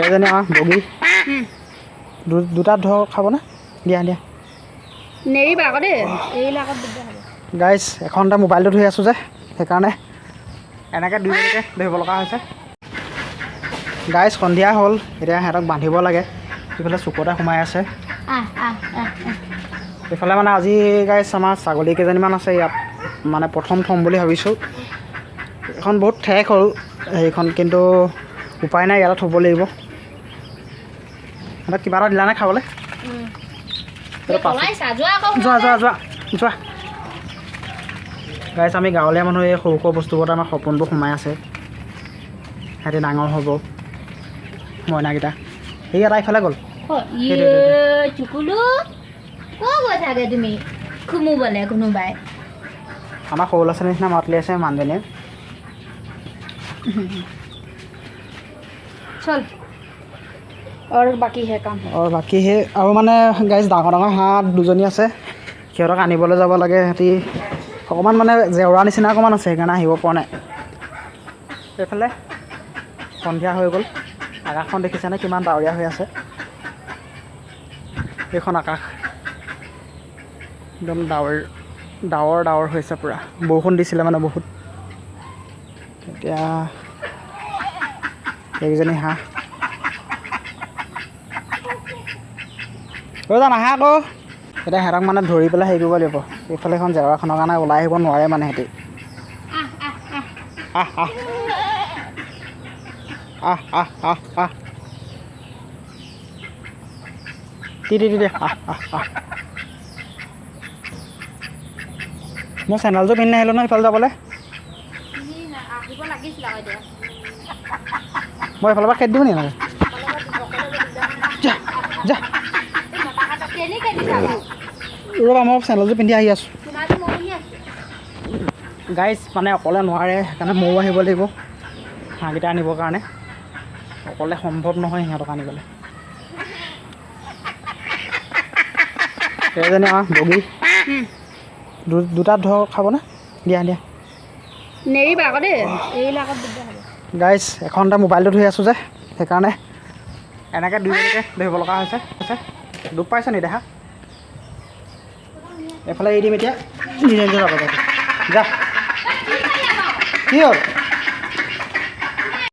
এজনী আমাৰ বগী দুটা ধৰ খাবনে দিয়া দিয়া নেৰিবা আকৌ দেই এৰিলে আকৌ দিগদাৰ হ'ব গাইজ এখন এটা মোবাইলটো ধৰি আছোঁ যে সেইকাৰণে এনেকৈ দুইজনীকে ধৰিব লগা হৈছে গাইজ সন্ধিয়া হ'ল এতিয়া সিহঁতক বান্ধিব লাগে ইফালে চুকতে সোমাই আছে এইফালে মানে আজি গাইজ আমাৰ ছাগলী কেইজনীমান আছে ইয়াত মানে প্ৰথম থ'ম বুলি ভাবিছোঁ এখন বহুত ঠেক হ'ল সেইখন কিন্তু উপায় নাই ইয়াতে থ'ব লাগিব সিহঁতক কিবা এটা দিলা নে খাবলৈ যোৱা যোৱা যোৱা যোৱা গাইজ আমি গাঁৱলীয়া মানুহ এই সৰু সৰু বস্তুবোৰত আমাৰ সপোনবোৰ সোমাই আছে সিহঁতি ডাঙৰ হ'ব মইনাকেইটা সেই এটা ইফালে গ'ল চুকুলো ক'ত গৈ থাকে তুমি খুমুবলে কোনোবাই আমাৰ সৰু ল'ৰা ছোৱালীৰ নিচিনা মাতলি আছে মানুহজনীয়ে চল আৰু বাকী হে কাম আৰু বাকী সেই আৰু মানে গাইজ ডাঙৰ ডাঙৰ হাঁহ দুজনী আছে সিহঁতক আনিবলৈ যাব লাগে সিহঁতি অকণমান মানে জেওৰা নিচিনা অকণমান আছে সেইকাৰণে আহিব পৰা নাই এইফালে সন্ধিয়া হৈ গ'ল আকাশখন দেখিছেনে কিমান ডাৱৰীয়া হৈ আছে এইখন আকাশ একদম ডাৱৰ হৈছে পূৰা বৰষুণ দিছিলে মানে বহুত এতিয়া এইকেইজনী হাঁহ নাহা আকৌ এতিয়া সিহঁতক মানে ধৰি পেলাই হেৰি কৰিব লাগিব এইফালে এখন জেওৰাখনৰ কাৰণে ওলাই আহিব নোৱাৰে মানে সিহঁতি মই চেণ্ডেলযোৰ পিন্ধি আহিলোঁ ন ইফালে যাবলৈ মই এইফালৰ পৰা খেদি দিওঁ নি এনেকৈ যা ৰ'বা মই চেণ্ডেলযোৰ পিন্ধি আহি আছোঁ গাইজ মানে অকলে নোৱাৰে সেইকাৰণে ময়ো আহিব লাগিব হাঁহকেইটা আনিবৰ কাৰণে অকলে সম্ভৱ নহয় সিহঁতক আনিবলৈ এজনী আমাৰ বগী দুটা ধৰ খাবনে দিয়া দিয়া নেৰিবা আকৌ দেই এৰিলে আকৌ দিগদাৰ হ'ব গাইজ এখন এটা মোবাইলটো ধৰি আছোঁ যে সেইকাৰণে এনেকৈ দুইজনীকে ধৰিব লগা হৈছে দুখ পাইছে নি দেখা এইফালে এৰি দিম এতিয়া নিজে নিজে যাব যা কি হ'ল